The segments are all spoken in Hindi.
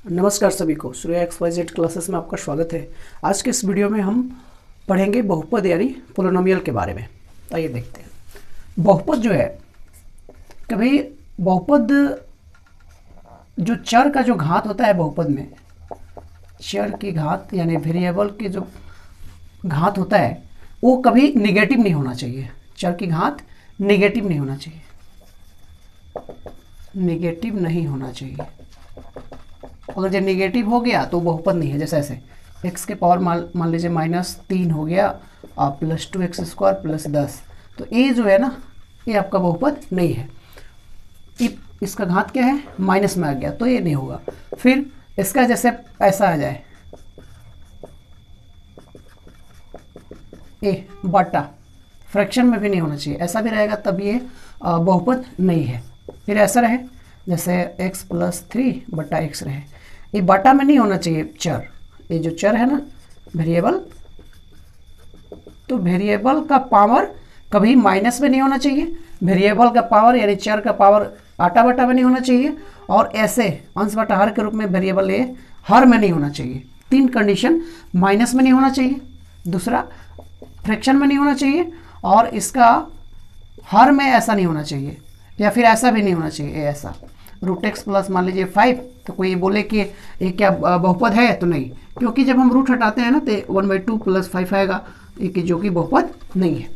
नमस्कार सभी को, सूर्या XYZ क्लासेस में आपका स्वागत है। आज के इस वीडियो में हम पढ़ेंगे बहुपद यानी पोलिनोमियल के बारे में। आइए देखते हैं। बहुपद जो है, कभी बहुपद जो चर का जो घात होता है बहुपद में, चर की घात यानी वेरिएबल की जो घात होता है वो कभी निगेटिव नहीं होना चाहिए। चर की घात निगेटिव नहीं होना चाहिए, निगेटिव नहीं होना चाहिए। अगर जब निगेटिव हो गया तो बहुपद नहीं है। जैसे ऐसे x के पावर मान लीजिए -3 हो गया और +2x² +10, तो ये जो है ना, ये आपका बहुपद नहीं है। इसका घात क्या है, माइनस में आ गया तो ये नहीं होगा। फिर इसका जैसे ऐसा आ जाए ए बटा, फ्रैक्शन में भी नहीं होना चाहिए, ऐसा भी रहेगा तब ये बहुपद नहीं है। फिर ऐसा रहे जैसे x + 3/x रहे, ये बटा में नहीं होना चाहिए चर। ये जो चर है ना वेरिएबल, तो वेरिएबल का पावर कभी माइनस में नहीं होना चाहिए। वेरिएबल का पावर यानी चर का पावर आटा बटा में नहीं होना चाहिए, और ऐसे अंश बटा हर के रूप में वेरिएबल ये हर में नहीं होना चाहिए। 3 कंडीशन, माइनस में नहीं होना चाहिए, दूसरा फ्रैक्शन में नहीं होना चाहिए, और इसका हर में ऐसा नहीं होना चाहिए, या फिर ऐसा भी नहीं होना चाहिए ऐसा √x प्लस मान लीजिए 5। तो कोई बोले कि ये क्या बहुपद है, तो नहीं, क्योंकि जब हम रूट हटाते हैं ना तो 1/2 + 5 आएगा, ये जो कि बहुपद नहीं है।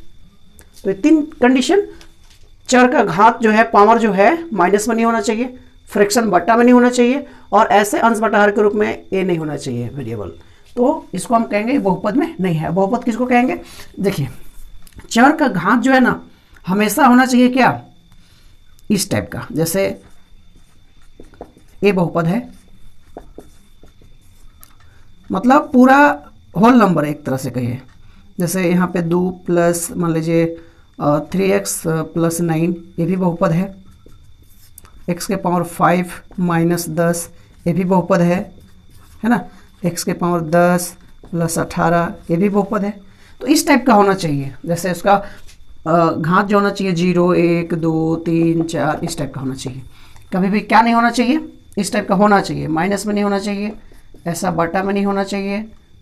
तो ये 3 कंडीशन, चर का घात जो है पावर जो है माइनस में नहीं होना चाहिए, फ्रैक्शन बटा में नहीं होना चाहिए, और ऐसे अंश बटा हर के रूप में ये नहीं होना चाहिए वेरिएबल। तो इसको हम कहेंगे बहुपद में नहीं है। बहुपद किसको कहेंगे, देखिए चर का घात जो है ना हमेशा होना चाहिए क्या, इस टाइप का। जैसे ये बहुपद है, मतलब पूरा होल नंबर एक तरह से कहिए। जैसे यहाँ पे 2 प्लस मान लीजिए 3x + 9, ये भी बहुपद है। x के पावर 5 - 10, ये भी बहुपद है ना। x के पावर 10 + 18, ये भी बहुपद है। तो इस टाइप का होना चाहिए। जैसे उसका घात जो होना चाहिए 0, 1, 2, 3, 4, इस टाइप का होना चाहिए। कभी भी क्या नहीं होना चाहिए, इस टाइप का होना चाहिए। माइनस में नहीं होना चाहिए, ऐसा बटा में नहीं होना चाहिए,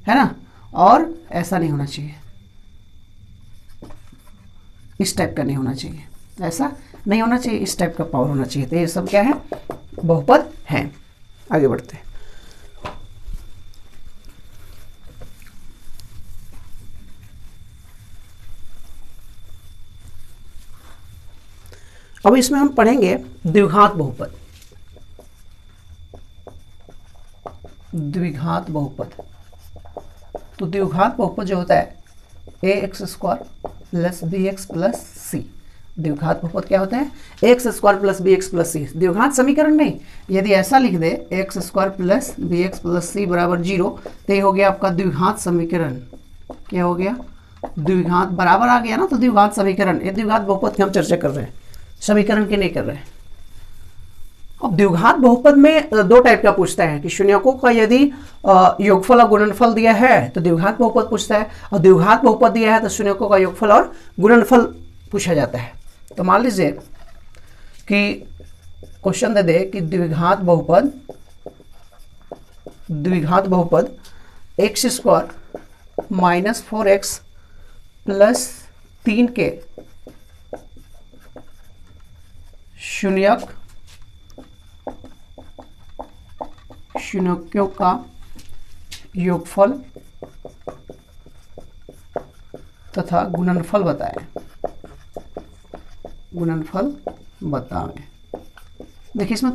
है ना, और ऐसा नहीं होना चाहिए, इस टाइप का नहीं होना चाहिए, ऐसा नहीं होना चाहिए, इस टाइप का पावर होना चाहिए। तो ये सब क्या है, बहुपद है। आगे बढ़ते हैं। अब इसमें हम पढ़ेंगे द्विघात बहुपद। द्विघात बहुपद, तो द्विघात बहुपद जो होता है ax² + bx + c। द्विघात बहुपद क्या होता है, ax² + bx + c। द्विघात समीकरण नहीं, यदि ऐसा लिख दे ax² + bx + c = 0, तो ये हो गया आपका द्विघात समीकरण। क्या हो गया, द्विघात बराबर आ गया ना, तो द्विघात समीकरण। ये द्विघात बहुपद की हम चर्चा कर रहे हैं, समीकरण की नहीं कर रहे हैं। अब द्विघात बहुपद में 2 टाइप का पूछता है कि शून्यकों का यदि योगफल और गुणनफल दिया है तो द्विघात बहुपद पूछता है, और द्विघात बहुपद दिया है तो शून्यकों का योगफल और गुणनफल पूछा जाता है। तो मान लीजिए कि क्वेश्चन दे दे कि द्विघात बहुपद x² - 4x + 3 के शून्यकों का योगफल तथा गुणनफल बताएं। गुणनफल बताएं। देखिए इसमें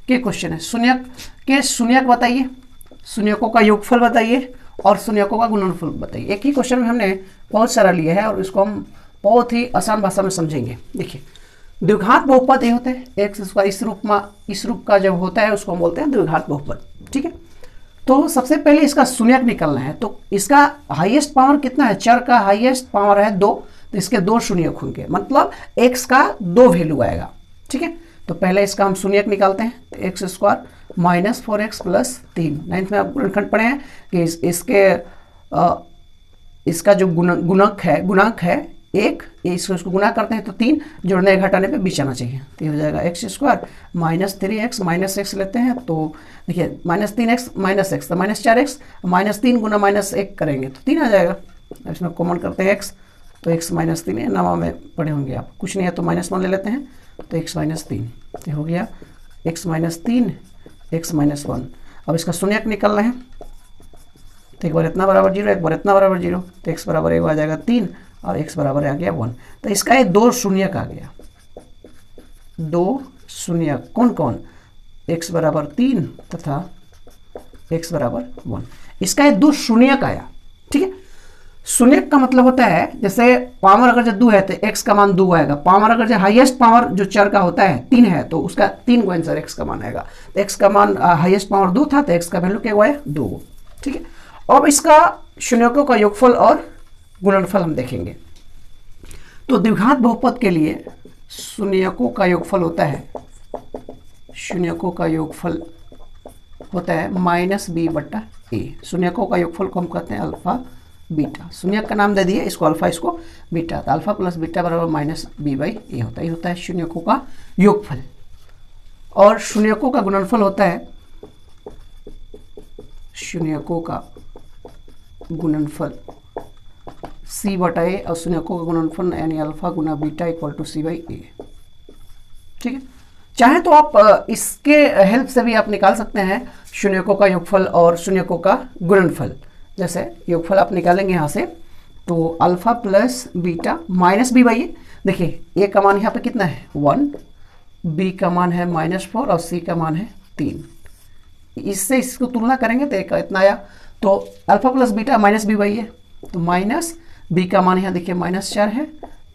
क्या क्वेश्चन है, शून्यक बताइए, शून्यकों का योगफल बताइए, और शून्यकों का गुणनफल बताइए। एक ही क्वेश्चन में हमने बहुत सारा लिया है और इसको हम बहुत ही आसान भाषा में समझेंगे। देखिए द्विघात बहुपद ये होता है x², इस रूप का जब होता है उसको हम बोलते हैं द्विघात बहुपद। ठीक है, तो सबसे पहले इसका शून्यक निकालना है। तो इसका हाईएस्ट पावर कितना है, चर का हाईएस्ट पावर है 2, तो इसके 2 शून्यक होंगे, मतलब x का 2 वैल्यू आएगा। ठीक है, तो पहले इसका हम शून्यक निकालते हैं। तो x² - 4x + 3। 9th में आप गुणनखंड पढ़े हैं कि इसका जो गुणांक है 1, इसको गुना करते हैं तो 3, जोड़ने घटाने पे बीच आना चाहिए। तो ये हो जाएगा x square minus 3x minus x लेते हैं तो देखिए माइनस 3x माइनस एक्स तो माइनस 4x, माइनस 3 गुना माइनस 1 करेंगे तो 3 आ जाएगा। इसमें कॉमन करते हैं x, तो x माइनस 3 है, नामा में पढ़े होंगे आप, कुछ नहीं है तो -1 ले लेते हैं तो x माइनस 3 हो गया x माइनस 3 x माइनस 1। अब इसका शून्यक निकलना है तो एक बार इतना बराबर 0, एक बार इतना बराबर 0, तो x बराबर एक आ जाएगा 3 और x बराबर आ गया 1। तो इसका ये 2 शून्यक आ गया, 2 शून्यक कौन कौन, x बराबर 3 तथा x बराबर 1। इसका ये 2 शून्यक आया। ठीक है, शून्यक का मतलब होता है जैसे पावर अगर जो 2 है तो x का मान 2 आएगा, पावर अगर जो हाईएस्ट पावर जो चर का होता है 3 है तो उसका 3 को आंसर x का मान आएगा। तो x का मान हाईएस्ट पावर 2 था तो x का वैल्यू क्या हुआ है 2। ठीक है, अब इसका शून्यकों का योगफल और गुणनफल हम देखेंगे। तो द्विघात बहुपद के लिए शून्यकों का योगफल होता है, शून्यकों का योगफल होता है -b/a। शून्यकों का योगफल को हम कहते हैं अल्फा बीटा। शून्यक का नाम दे दिए, इसको अल्फा इसको बीटा, तो अल्फा प्लस बीटा बराबर -b/a होता है। ये होता है शून्यकों का योगफल। और शून्यकों का गुणनफल होता है, शून्यकों का गुणनफल c/a और शून्यकों का गुणनफल यानी अल्फा गुना बीटा इक्वल टू c/a। ठीक है, चाहे तो आप इसके हेल्प से भी आप निकाल सकते हैं शून्यकों का योगफल और शून्यकों का गुणनफल। जैसे योगफल आप निकालेंगे यहाँ से तो alpha plus beta minus b/a, देखिए a का मान यहाँ पे कितना है 1, b का मान है -4 और c का मान है 3। इससे इसको तुलना करेंगे तो एक इतना आया, तो alpha plus beta minus b/a, तो माइनस b का मान यहाँ देखिए -4 है,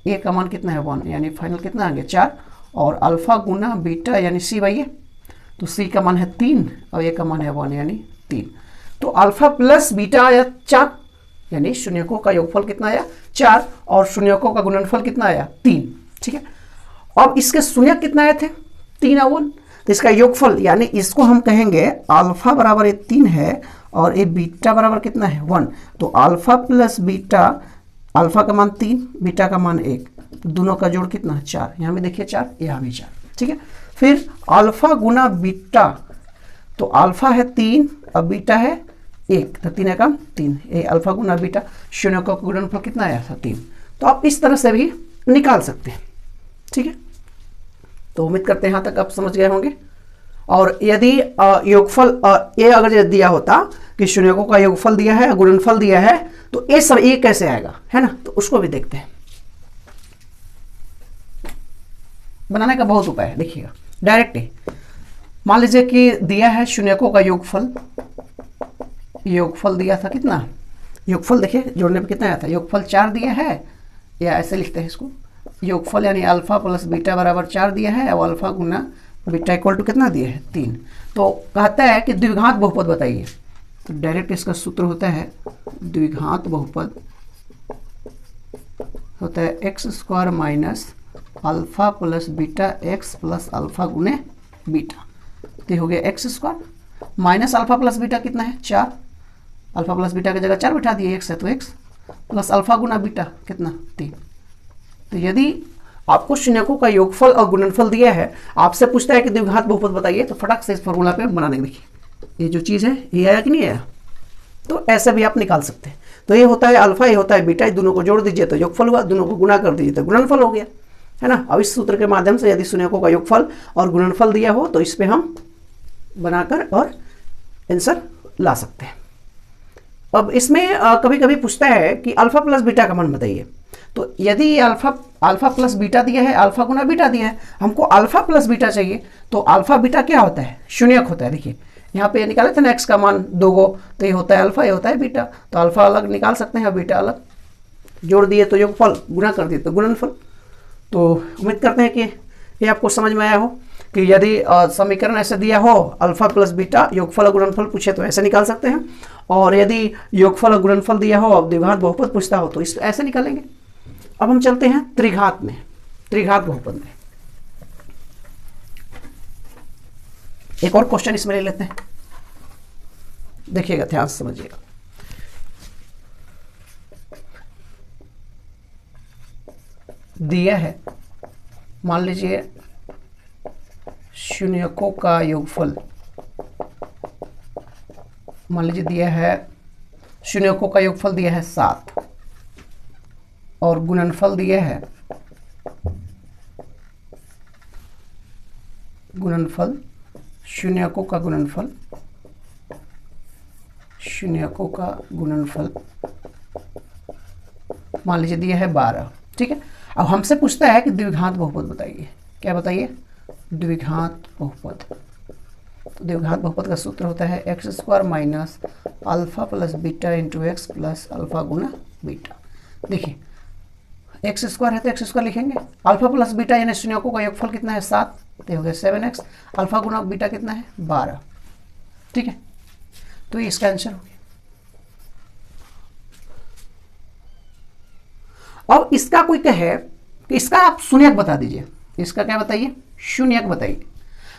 a का मान कितना है 1, यानी फाइनल कितना आ गया 4, और अल्फा गुना बीटा यानी c/a, तो c का मान है 3 और a का मान है 1 यानी 3। तो अल्फा प्लस बीटा आया 4, यानी शून्यकों का योगफल कितना आया 4 और शून्यकों का गुणनफल कितना आया 3। ठीक है, अब इसके शून्यक कितना आए थे 3 और 1, तो इसका योगफल यानी इसको हम कहेंगे अल्फा बराबर ये 3 है और ये बीटा बराबर कितना है 1, तो अल्फा प्लस बीटा, अल्फा का मान 3 बीटा का मान 1, तो दोनों का जोड़ कितना 4, यहाँ भी देखिए 4 यहाँ भी 4। ठीक है, फिर अल्फा गुना बीटा, तो अल्फा है 3 और बीटा है 1, तो 3 का 3, ये अल्फा गुना बीटा, शून्यकों का गुणनफल कितना आया था 3। तो आप इस तरह से भी निकाल सकते हैं। ठीक है, तो उम्मीद करते हैं यहाँ तक आप समझ गए होंगे। और यदि योगफल ये अगर दिया होता कि शून्यकों का योगफल दिया है गुणनफल दिया है तो ये सब ये कैसे आएगा, है ना, तो उसको भी देखते हैं। बनाने का बहुत उपाय है, देखिएगा डायरेक्ट ही। मान लीजिए कि दिया है शून्यकों का योगफल, योगफल दिया था कितना, योगफल देखिए जोड़ने पे कितना आया था, योगफल 4 दिया है, या ऐसे लिखते हैं इसको, योगफल यानी अल्फा प्लस बीटा बराबर 4 दिया है और अल्फा गुना बीटा इक्वल टू कितना दिया है 3। तो कहता है कि द्विघात बहुपद बताइए, तो डायरेक्ट इसका सूत्र होता है द्विघात बहुपद होता है x square minus alpha plus beta x plus alpha गुने बीटा। तो हो गया x square minus alpha plus beta कितना है 4, अल्फा प्लस बीटा की जगह 4 बिठा दिए, एक्स है तो एक्स प्लस अल्फा गुना बीटा कितना 3। तो यदि आपको शून्यकों का योगफल और गुणनफल दिया है, आपसे पूछता है कि द्विघात बहुपद बताइए, तो फटाक से इस फॉर्मूला पे बनाने के देखिए ये जो चीज़ है ये आया कि नहीं आया, तो ऐसे भी आप निकाल सकते हैं। तो ये होता है अल्फा, ये होता है बीटा, दोनों को जोड़ दीजिए तो योगफल हुआ, दोनों को गुणा कर दीजिए तो गुणनफल हो गया, है ना। अब इस सूत्र के माध्यम से यदि शून्यकों का योगफल और गुणनफल दिया हो तो इस पर हम बनाकर और आंसर ला सकते हैं। अब इसमें कभी कभी पूछता है कि अल्फा प्लस बीटा का मान बताइए, तो यदि अल्फा प्लस बीटा दिया है, अल्फा गुना बीटा दिया है, हमको अल्फा प्लस बीटा चाहिए, तो अल्फा बीटा क्या होता है शून्यक होता है। देखिए यहाँ पे निकाले थे ना एक्स का मान 2 गो, तो ये होता है अल्फा, ये होता है बीटा, तो अल्फा अलग निकाल सकते हैं और बीटा अलग, जोड़ दिए तो योगफल, गुणा कर दिए तो गुणनफल। तो उम्मीद करते हैं कि ये आपको समझ में आया हो कि यदि समीकरण ऐसे दिया हो अल्फा प्लस बीटा योगफल और गुणनफल पूछे तो ऐसे निकाल सकते हैं, और यदि योगफल और गुणनफल दिया हो अब द्विघात बहुपद पूछता हो तो इस ऐसे निकालेंगे। अब हम चलते हैं त्रिघात में, त्रिघात बहुपद में। एक और क्वेश्चन इसमें ले लेते हैं, देखिएगा ध्यान से समझिएगा। दिया है, मान लीजिए शून्यकों का योगफल, मान लीजिए दिया है शून्यकों का योगफल दिया है 7 और गुणनफल दिया है, गुणनफल शून्यकों का गुणनफल, शून्यकों का गुणनफल मान लीजिए दिया है 12। ठीक है, अब हमसे पूछता है कि द्विघात बहुपद बताइए। क्या बताइए? द्विघात बहुपद। तो द्विघात बहुपद का सूत्र होता है x square minus alpha plus beta into x plus alpha गुना बीटा। देखिए एक्स स्क्वायर है तो एक्स स्क्वायर लिखेंगे, अल्फा प्लस बीटा यानी शून्यकों का योगफल कितना है 7, तो हो गया 7x, अल्फा गुना बीटा कितना है 12। ठीक है, तो ये इसका आंसर हो गया। अब इसका कोई कहे कि इसका आप शून्यक बता दीजिए, इसका क्या बताइए? शून्यक बताइए।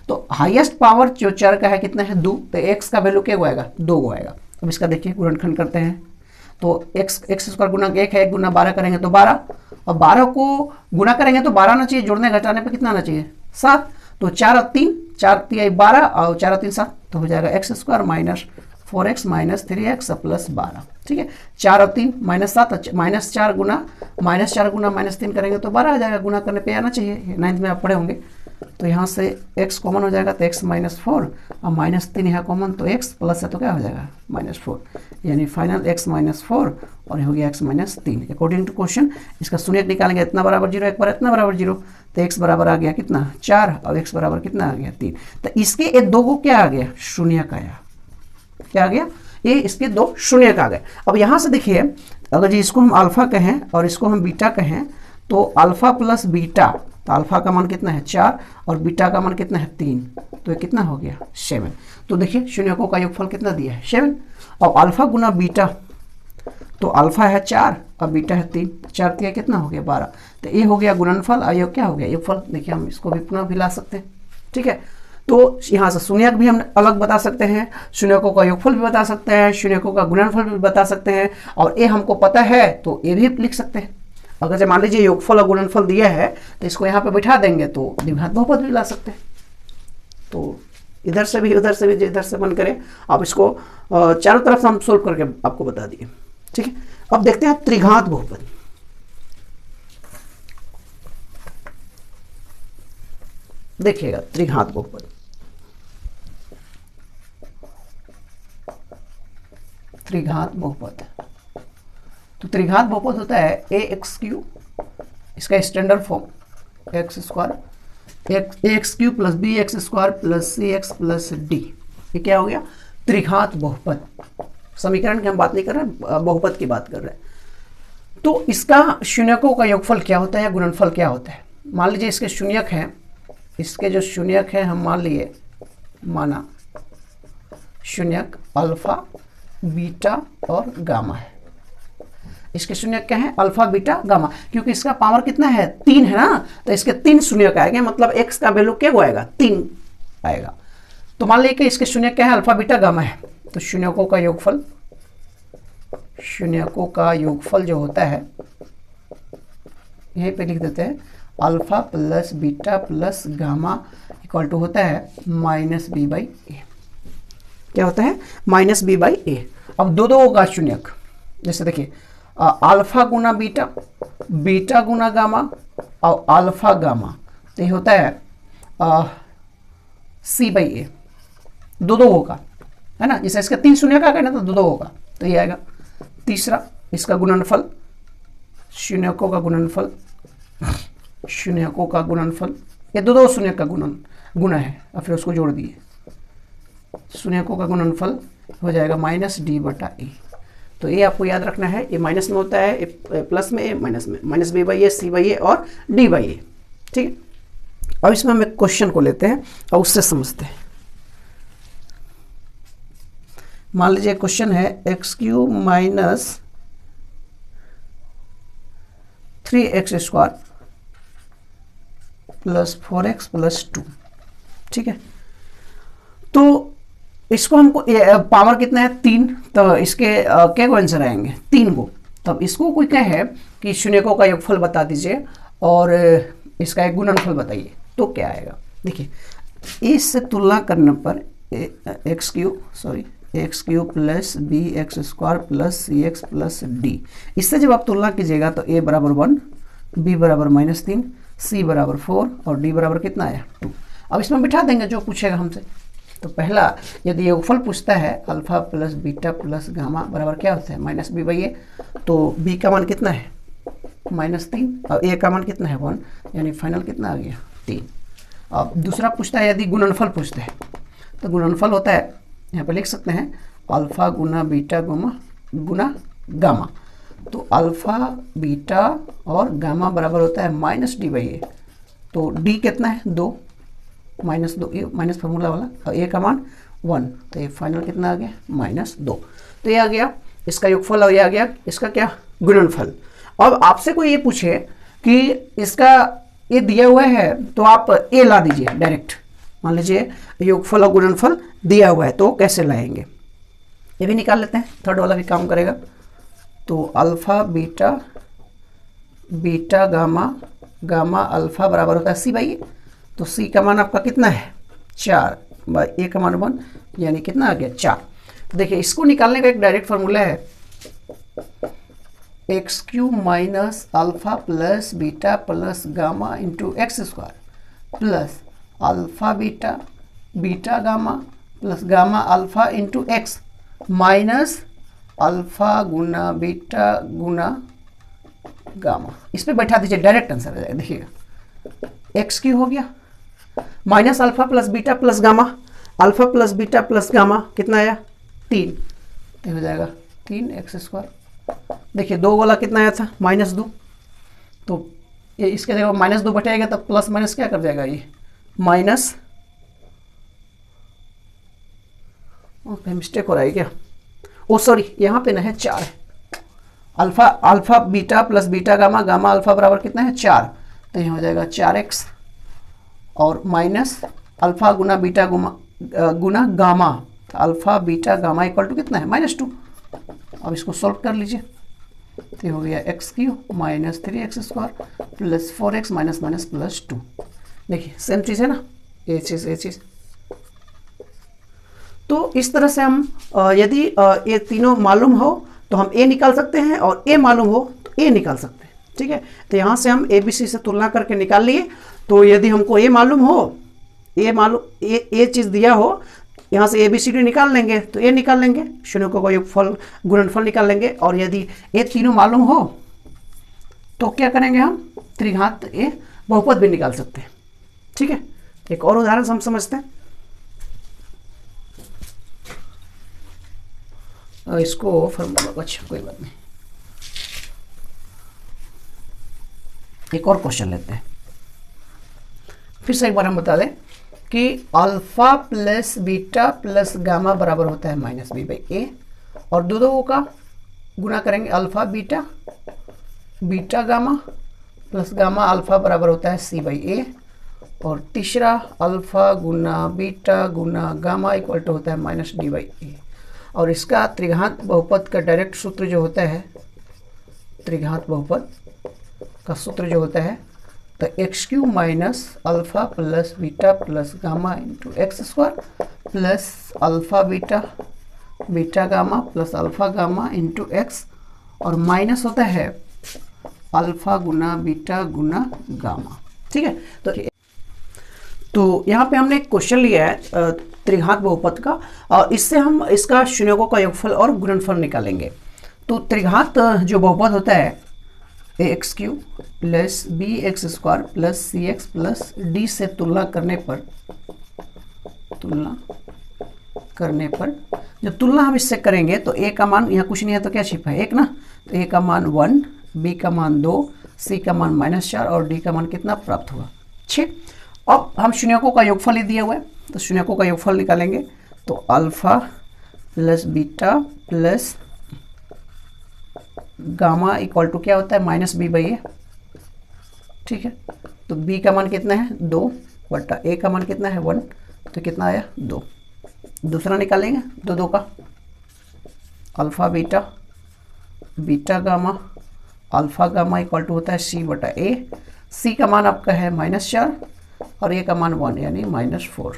तो हाईएस्ट पावर जो चर का है कितना है 2, तो x का वैल्यू क्या आएगा 2 आएगा। अब इसका देखिए गुणनखंड करते हैं, तो x स्क्वायर गुना 1 है, 1 गुना 12 करेंगे तो 12, और 12 को गुना करेंगे तो 12 आना चाहिए, जोड़ने घटाने पे कितना आना चाहिए 7, तो 4 और 3 12 और 4 और 3 7, तो हो जाएगा x square minus 4x minus 3x plus 12। ठीक है, 4 और 3 -7, -4 गुना -3 करेंगे तो 12 आ जाएगा, गुना करने पे आना चाहिए, 9th में आप पढ़े होंगे। तो यहाँ से x कॉमन हो जाएगा तो x माइनस 4 और -3 यहाँ कॉमन, तो x प्लस है तो क्या हो जाएगा -4, यानी फाइनल x माइनस 4 और ये हो गया x minus 3। According to question इसका शून्यक निकालेंगे, इतना बराबर 0 एक बार इतना बराबर 0, तो x बराबर आ गया कितना 4 और x बराबर कितना आ गया 3। तो इसके ये दो को क्या आ गया शून्यक आया, क्या आ गया ये इसके 2 शून्यक आ गए। अब यहाँ से देखिए अगर जी इसको हम अल्फा कहें और इसको हम बीटा कहें, तो अल्फा प्लस बीटा, तो अल्फा का मान कितना है 4 और बीटा का मान कितना है 3, तो ये कितना हो गया 7। तो देखिए शून्यकों का योगफल कितना दिया है 7, और अल्फा गुना बीटा, तो अल्फा है 4 और बीटा है 3, 4 3 कितना हो गया 12, तो ये हो गया गुणनफल और ये क्या हो गया योगफल। देखिए हम इसको भी पुनः भी ला सकते हैं। ठीक है, तो यहाँ से शून्यक भी हम अलग बता सकते हैं, शून्यकों का योगफल भी बता सकते हैं, शून्यकों का गुणनफल भी बता सकते हैं, और ये हमको पता है तो ये भी लिख सकते हैं। अगर जब मान लीजिए योगफल और गुणनफल दिया है तो इसको यहाँ पे बैठा देंगे तो द्विघात बहुपद भी ला सकते हैं। तो इधर से भी उधर से भी इधर से मन करे, आप इसको चारों तरफ से हम सोल्व करके आपको बता दिए। ठीक है, अब देखते हैं त्रिघात बहुपद। देखिएगा त्रिघात बहुपद, त्रिघात बहुपद, तो त्रिघात बहुपद होता है ax3, इसका standard form x square ax3 plus bx² plus cx plus d, ये क्या हो गया त्रिघात बहुपद। समीकरण की हम बात नहीं कर रहे हैं, बहुपद की बात कर रहे हैं। तो इसका शून्यकों का योगफल क्या होता है या गुणनफल क्या होता है? मान लीजिए इसके शून्यक हैं, इसके जो शून्यक है हम मान लिए, माना शून्यक अल्फा बीटा और गामा है। इसके शून्यक क्या है अल्फा बीटा गामा, क्योंकि इसका पावर कितना है 3 है ना, तो इसके 3 शून्यक आएंगे, मतलब x का वैल्यू क्या आएगा 3 आएगा। तो मान लीजिए कि इसके शून्यक क्या है अल्फा बीटा गामा है, तो शून्यकों का योगफल, शून्यकों का योगफल जो होता है यहीं पे लिख देते हैं, alpha plus beta plus gamma equal to होता है -b/a। क्या होता है -b/a। अब दो होगा शून्यक, जैसे देखिए अल्फा गुना बीटा, बीटा गुना गामा और अल्फा गामा, तो ये होता है c/a, दो होगा है ना, जैसे इसका 3 शून्यक आ गए ना तो दो होगा, तो ये आएगा। तीसरा इसका गुणनफल, शून्यकों का गुणनफल, शून्यकों का गुणनफल, ये दो शून्यक का गुणा है और फिर उसको जोड़ दिए, शून्यकों का गुणनफल हो जाएगा -d/a। तो ये आपको याद रखना है, ये माइनस में होता है, ये प्लस में, ये माइनस में, -b/a, c/a और d/a। ठीक है, अब इसमें हम एक क्वेश्चन को लेते हैं और उससे समझते हैं। मान लीजिए क्वेश्चन है x³ minus 3x² plus 4x plus 2। ठीक है, तो इसको हमको पावर कितना है 3, तो इसके क्या को आंसर आएंगे 3 को। तब इसको कोई कहे कि शून्यकों का योगफल बता दीजिए और इसका एक गुणनफल बताइए तो क्या आएगा। देखिए इससे तुलना करने पर x cube plus b x square plus c x plus d, इससे जब आप तुलना कीजिएगा तो ए बराबर 1, बी बराबर -3, सी बराबर 4 और डी बराबर कितना आया 2। अब इसमें बिठा देंगे जो पूछेगा हमसे। तो पहला यदि योगफल पूछता है alpha plus beta plus gamma बराबर क्या होता है -b/a, तो b का मान कितना है -3 और a का मान कितना है 1, यानी फाइनल कितना आ गया 3। अब दूसरा पूछता है यदि गुणनफल पूछते हैं तो गुणनफल होता है, यहाँ पे लिख सकते हैं अल्फा गुना बीटा गुना गामा। तो अल्फा बीटा और गामा बराबर होता है -d/a, तो d कितना है 2 -2 माइनस फार्मूला वाला और a का मान 1, तो ये फाइनल कितना आ गया -2। तो ये आ गया इसका योगफल और ये आ गया इसका क्या गुणनफल। अब आपसे कोई ये पूछे कि इसका ये दिया हुआ है तो आप a ला दीजिए डायरेक्ट, मान लीजिए योगफल और गुणनफल दिया हुआ है तो कैसे लाएंगे ये भी निकाल लेते हैं, थर्ड वाला भी काम करेगा। तो अल्फा बीटा गामा अल्फा बराबर होता है c/a, तो c का मान आपका कितना है 4 a का मान 1, यानी कितना आ गया 4। देखिए इसको निकालने का एक डायरेक्ट फार्मूला है x³ minus alpha plus beta plus gamma into x² plus alpha beta gamma plus gamma alpha into x minus alpha गुना बीटा गुना गामा। इस पर बैठा दीजिए डायरेक्ट आंसर आ जाएगा। देखिएगा x³ हो गया minus alpha plus beta plus gamma, alpha plus beta plus gamma कितना आया 3, तो हो जाएगा 3x²। देखिए 2 वाला कितना आया था -2, तो ये इसके जगह -2 बटेगा तब प्लस माइनस क्या कर जाएगा ये माइनस, कहीं मिस्टेक हो रहा है क्या, ओ सॉरी यहाँ पे ना है 4 है, alpha beta plus beta gamma alpha बराबर कितना है 4, तो ये हो जाएगा 4x और माइनस अल्फा गुना बीटा गुना गामा, तो alpha beta gamma equal to कितना है -2। अब इसको सॉल्व कर लीजिए तो हो गया x³ minus 3x² plus 4x minus plus 2। देखिए सेम चीज़ है ना, ये चीज़। तो इस तरह से हम यदि ये तीनों मालूम हो तो हम a निकाल सकते हैं और a मालूम हो तो a निकाल सकते हैं। ठीक है, तो यहाँ से हम ABC से तुलना करके निकाल लिए। तो यदि हमको a मालूम हो, a चीज़ दिया हो, यहाँ से ABCD निकाल लेंगे तो a निकाल लेंगे, शून्यों का योगफल गुणनफल निकाल लेंगे। और यदि ये तीनों मालूम हो तो क्या करेंगे हम त्रिघात a बहुपद भी निकाल सकते हैं। ठीक है, एक और उदाहरण हम समझते हैं। इसको फॉर्मूला, अच्छा कोई बात नहीं, एक और क्वेश्चन लेते हैं। फिर से एक बार हम बता दें कि alpha plus beta plus gamma बराबर होता है -b/a, और दो का गुना करेंगे alpha beta gamma plus gamma alpha बराबर होता है c/a, और तीसरा अल्फा गुना बीटा गुना गामा इक्वल टू होता है -d/a। और इसका त्रिघात बहुपद का डायरेक्ट सूत्र जो होता है, त्रिघात बहुपद का सूत्र जो होता है, तो x³ minus alpha plus beta plus gamma into x² plus alpha beta gamma plus alpha gamma into x, और माइनस होता है अल्फा गुना बीटा गुना गामा। ठीक है, तो यहाँ पे हमने एक क्वेश्चन लिया है त्रिघात बहुपद का, और इससे हम इसका शून्यों का योगफल और गुणनफल निकालेंगे। तो त्रिघात जो बहुपद होता है x³ plus bx² plus cx plus d से तुलना करने पर जब तुलना हम इससे करेंगे तो a का मान यहाँ कुछ नहीं है तो क्या छिपा है 1 ना, तो a का मान 1, b का मान 2, c का मान -4 और d का मान कितना प्राप्त हुआ 6। अब हम शून्यों का योगफल ही दिया हुआ है तो शून्यों का योगफल निकालेंगे। तो alpha plus beta plus gamma equal to क्या होता है -b/a। ठीक है, तो b का मान कितना है 2 बटा a का मान कितना है 1, तो कितना आया 2। दूसरा निकालेंगे दो का, alpha beta gamma alpha gamma equal to होता है c/a सी का मान आपका है -4 और ए का मान 1 यानी -4।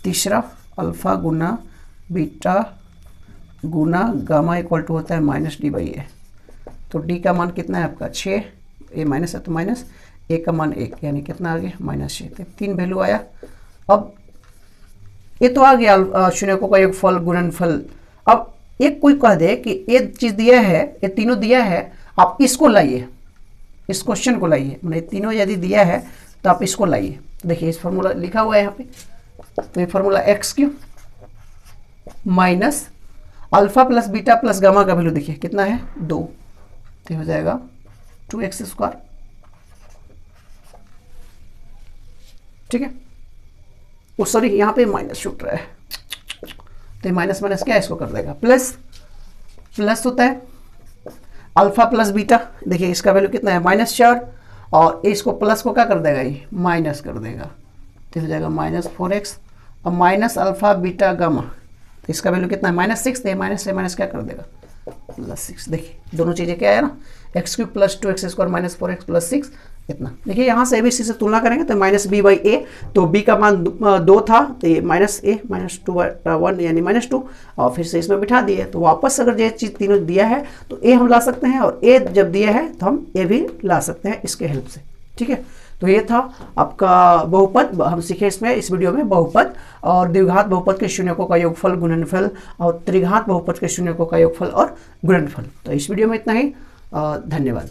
तीसरा अल्फा गुना बीटा गुना गामा इक्वल टू होता है -d/a। तो d का मान कितना है आपका 6, ए माइनस है तो माइनस, ए का मान 1 यानी कितना आ गया -6। तो 3 वैल्यू आया। अब ये तो आ गया शून्यकों का योगफल गुणनफल। अब एक कोई कह दे कि ये चीज दिया है, ये तीनों दिया है, आप इसको लाइए, इस क्वेश्चन को लाइए, मतलब तीनों यदि दिया है तो आप इसको लाइए। देखिए इस फॉर्मूला लिखा हुआ है यहाँ पे, तो ये formula x³ minus alpha plus beta plus gamma का वैल्यू देखिए कितना है 2, तो हो जाएगा 2x²। ठीक है, वो सॉरी यहाँ पे माइनस छूट रहा है, तो माइनस माइनस क्या इसको कर देगा प्लस, प्लस होता है अल्फा प्लस बीटा, देखिए इसका वैल्यू कितना है -4 और इसको प्लस को क्या कर देगा ये माइनस कर देगा, तो हो जाएगा -4x और माइनस अल्फा बीटा गामा, तो इसका वैल्यू कितना है -6, तो माइनस से माइनस क्या कर देगा +6। देखिए दोनों चीज़ें क्या है ना, x³ + 2x² - 4x + 6 इतना। देखिए यहाँ से ABC से तुलना करेंगे तो -b/a, तो b का मान 2 था तो ये -a -2/1 यानी -2 और फिर से इसमें बिठा दिए। तो वापस अगर ये चीज़ तीनों दिया है तो a हम ला सकते हैं और a जब दिया है तो हम a भी ला सकते हैं इसके हेल्प से। ठीक है, तो ये था आपका बहुपद, हम सीखे इसमें इस वीडियो में बहुपद और द्विघात बहुपद के शून्यकों का योगफल गुणनफल और त्रिघात बहुपद के शून्यकों का योगफल और गुणनफल। तो इस वीडियो में इतना ही, धन्यवाद।